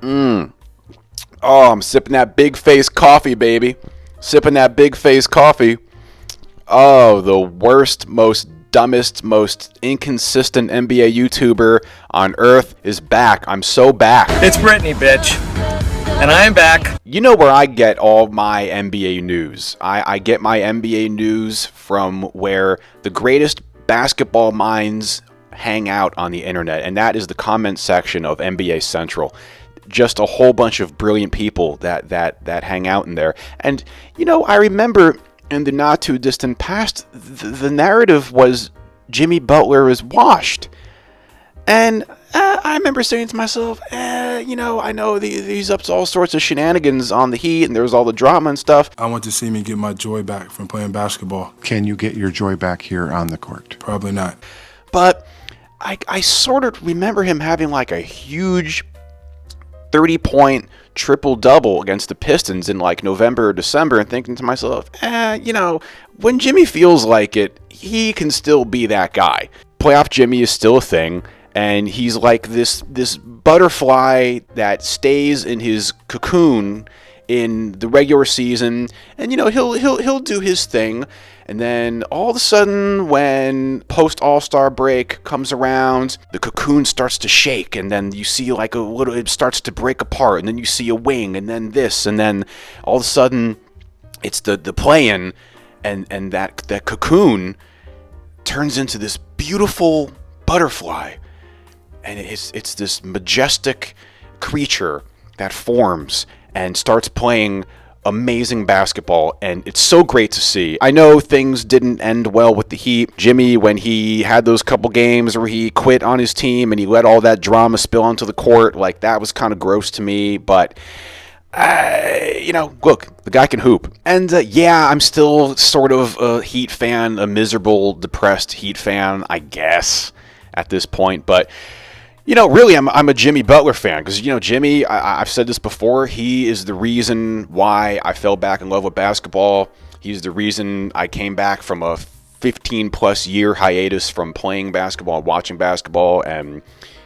Oh, I'm sipping that big face coffee, baby. Sipping that big face coffee. Oh, the worst, most dumbest, most inconsistent NBA YouTuber on earth is back. I'm so back. It's Brittany, bitch. And I am back. You know where I get all my NBA news. I get my NBA news from where the greatest basketball minds hang out on the internet, and that is the comment section of NBA Central. Just a whole bunch of brilliant people that hang out in there. And, you know, I remember in the not too distant past, the narrative was Jimmy Butler is washed. And I remember saying to myself, I know he's up to all sorts of shenanigans on the Heat, and there was all the drama and stuff. I want to see me get my joy back from playing basketball. Can you get your joy back here on the court? Probably not. But I sort of remember him having like a huge 30-point triple-double against the Pistons in like November or December, and thinking to myself, when Jimmy feels like it, he can still be that guy. Playoff Jimmy is still a thing, and he's like this butterfly that stays in his cocoon in the regular season, and he'll do his thing. And then all of a sudden, when post All-Star break comes around, the cocoon starts to shake, and then you see like it starts to break apart, and then you see a wing, and then this, and then all of a sudden, it's the play-in, and that cocoon turns into this beautiful butterfly, and it's this majestic creature that forms and starts playing amazing basketball, and it's so great to see. I know things didn't end well with the Heat. Jimmy, when he had those couple games where he quit on his team and he let all that drama spill onto the court, like that was kind of gross to me, but look, the guy can hoop. And I'm still sort of a Heat fan, a miserable, depressed Heat fan, I guess, at this point, but really, I'm a Jimmy Butler fan because, Jimmy, I've said this before, he is the reason why I fell back in love with basketball. He's the reason I came back from a 15-plus year hiatus from playing basketball and watching basketball, and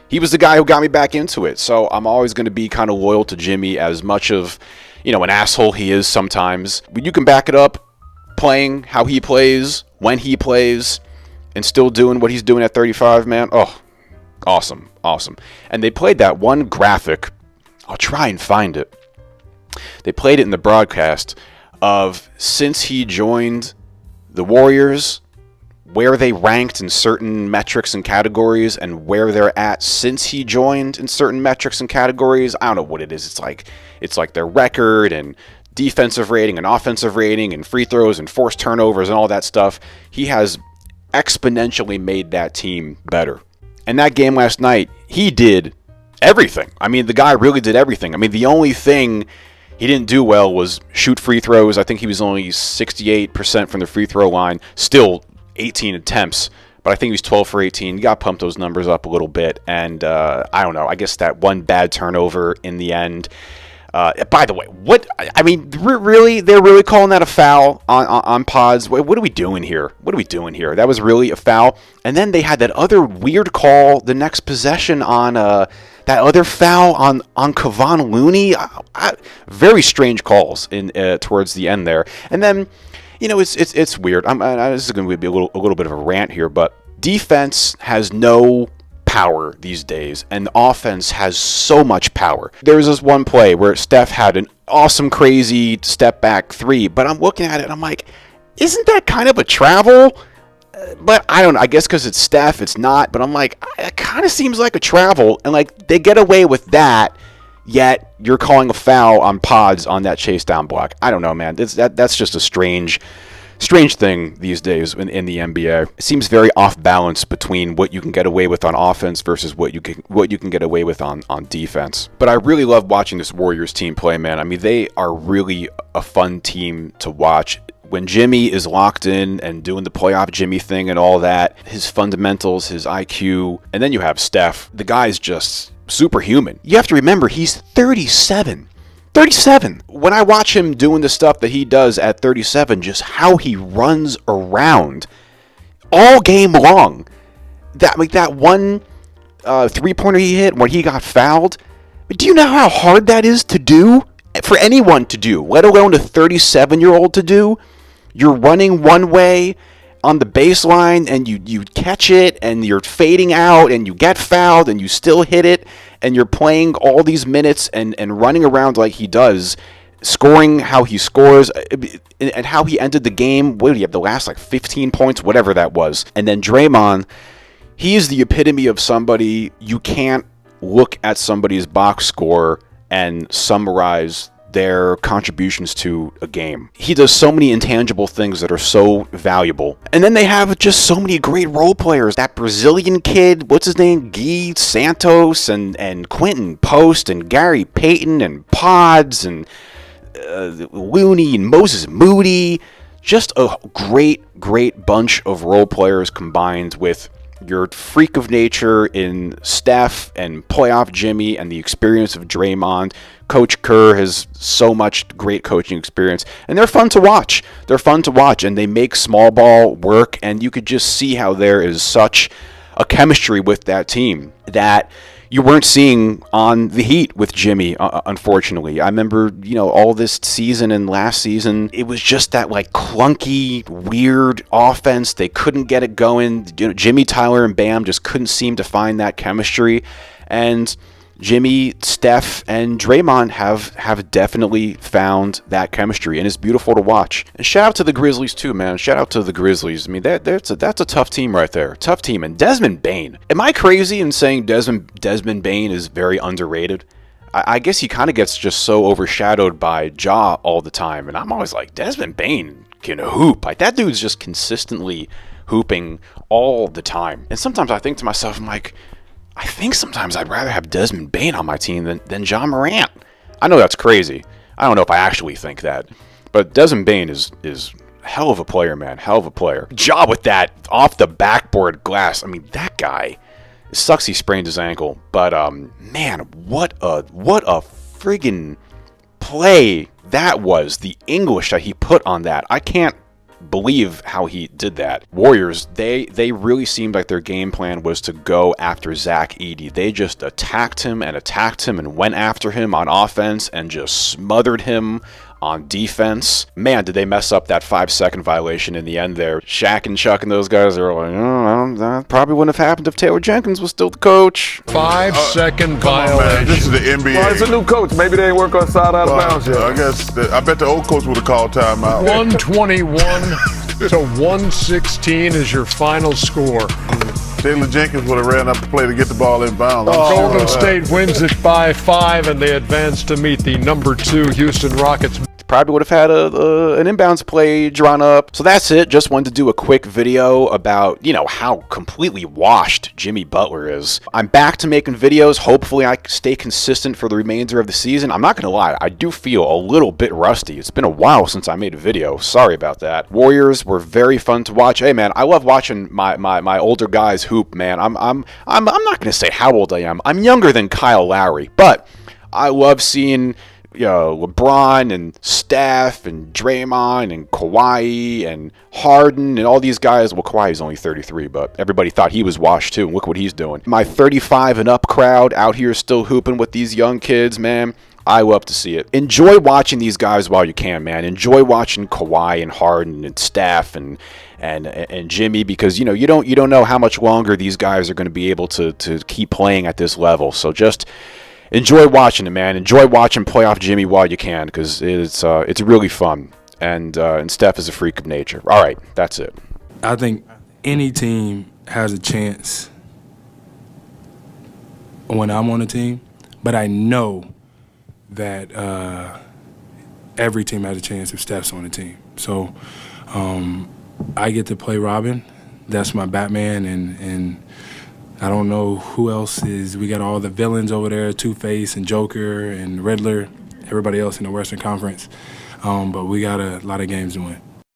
he was the guy who got me back into it. So I'm always going to be kind of loyal to Jimmy, as much of, an asshole he is sometimes. But you can back it up playing how he plays, when he plays, and still doing what he's doing at 35, man. Oh, awesome. And they played that one graphic. I'll try and find it. They played it in the broadcast of since he joined the Warriors, where they ranked in certain metrics and categories, and where they're at since he joined in certain metrics and categories. I don't know what it is. It's like their record and defensive rating and offensive rating and free throws and forced turnovers and all that stuff. He has exponentially made that team better. And that game last night, he did everything. I mean, the guy really did everything. I mean, the only thing he didn't do well was shoot free throws. I think he was only 68% from the free throw line. Still 18 attempts, but I think he was 12 for 18. You got to pump those numbers up a little bit. And I don't know. I guess that one bad turnover in the end. By the way, they're really calling that a foul on pods. What are we doing here? That was really a foul. And then they had that other weird call the next possession on that other foul on Kevon Looney. Very strange calls in towards the end there. And then, it's weird. This is going to be a little bit of a rant here, but defense has no power these days, and the offense has so much power. There was this one play where Steph had an awesome, crazy step back three, but I'm looking at it and I'm like, isn't that kind of a travel? But I don't know. I guess because it's Steph, it's not. But I'm like, it kind of seems like a travel, and like they get away with that. Yet you're calling a foul on pods on that chase down block. I don't know, man. That's just a strange thing these days in the NBA. It seems very off balance between what you can get away with on offense versus what you can get away with on defense. But I really love watching this Warriors team play, man. I mean, they are really a fun team to watch. When Jimmy is locked in and doing the playoff Jimmy thing and all that, his fundamentals, his IQ, and then you have Steph. The guy's just superhuman. You have to remember, he's 37. 37. When I watch him doing the stuff that he does at 37, just how he runs around all game long. That one three-pointer he hit when he got fouled, But do you know how hard that is to do? For anyone to do, let alone a 37-year-old to do? You're running one way on the baseline, and you catch it, and you're fading out, and you get fouled, and you still hit it, and you're playing all these minutes and running around like he does, scoring how he scores, and how he ended the game. What did he have, the last 15 points, whatever that was. And then Draymond, he is the epitome of somebody you can't look at somebody's box score and summarize their contributions to a game. He does so many intangible things that are so valuable. And then they have just so many great role players. That Brazilian kid, what's his name? Gui Santos and Quentin Post and Gary Payton and Pods and Looney and Moses Moody. Just a great bunch of role players combined with your freak of nature in Steph and playoff Jimmy and the experience of Draymond. Coach Kerr has so much great coaching experience, and they're fun to watch. And they make small ball work, and you could just see how there is such a chemistry with that team that you weren't seeing on the Heat with Jimmy, unfortunately. I remember, all this season and last season, it was just that clunky, weird offense. They couldn't get it going. Jimmy, Tyler, and Bam just couldn't seem to find that chemistry. And Jimmy, Steph, and Draymond have definitely found that chemistry, and it's beautiful to watch. And shout out to the Grizzlies too, man. Shout out to the Grizzlies. I mean, that's a tough team right there. Tough team. And Desmond Bane. Am I crazy in saying Desmond Bane is very underrated? I guess he kind of gets just so overshadowed by Ja all the time, and I'm always like, Desmond Bane can hoop. That dude's just consistently hooping all the time. And sometimes I think to myself, I'm like, I think sometimes I'd rather have Desmond Bane on my team than Ja Morant. I know that's crazy. I don't know if I actually think that. But Desmond Bane is hell of a player, man. Hell of a player. Ja with that off the backboard glass. I mean, that guy. It sucks he sprained his ankle. But, man, what a friggin' play that was. The English that he put on that. I can't believe how he did that. Warriors, they really seemed like their game plan was to go after Zach Edey. They just attacked him and went after him on offense and just smothered him on defense. Man, did they mess up that 5-second violation in the end there. Shaq and Chuck and those guys are like, that probably wouldn't have happened if Taylor Jenkins was still the coach. 5-second violation. This is the NBA. Well, it's a new coach. Maybe they ain't work on side out of bounds yet. I bet the old coach would have called timeout. 121 to 116 is your final score. Taylor Jenkins would have ran up the play to get the ball in bounds. Golden State wins it by 5, and they advance to meet the number 2 Houston Rockets. Probably would have had an inbounds play drawn up. So that's it. Just wanted to do a quick video about, how completely washed Jimmy Butler is. I'm back to making videos. Hopefully I stay consistent for the remainder of the season. I'm not going to lie. I do feel a little bit rusty. It's been a while since I made a video. Sorry about that. Warriors were very fun to watch. Hey, man, I love watching my older guys hoop, man. I'm not going to say how old I am. I'm younger than Kyle Lowry, but I love seeing LeBron and Steph and Draymond and Kawhi and Harden and all these guys. Well, Kawhi's only 33, but everybody thought he was washed too. And look what he's doing. My 35 and up crowd out here still hooping with these young kids, man. I love to see it. Enjoy watching these guys while you can, man. Enjoy watching Kawhi and Harden and Steph and Jimmy, because you don't know how much longer these guys are going to be able to keep playing at this level. So just enjoy watching it, man. Enjoy watching playoff Jimmy while you can, because it's really fun. And Steph is a freak of nature. All right, that's it. I think any team has a chance when I'm on a team, but I know that every team has a chance if Steph's on the team. So I get to play Robin. That's my Batman, and I don't know who else is. We got all the villains over there, Two-Face and Joker and Riddler, everybody else in the Western Conference. But we got a lot of games to win.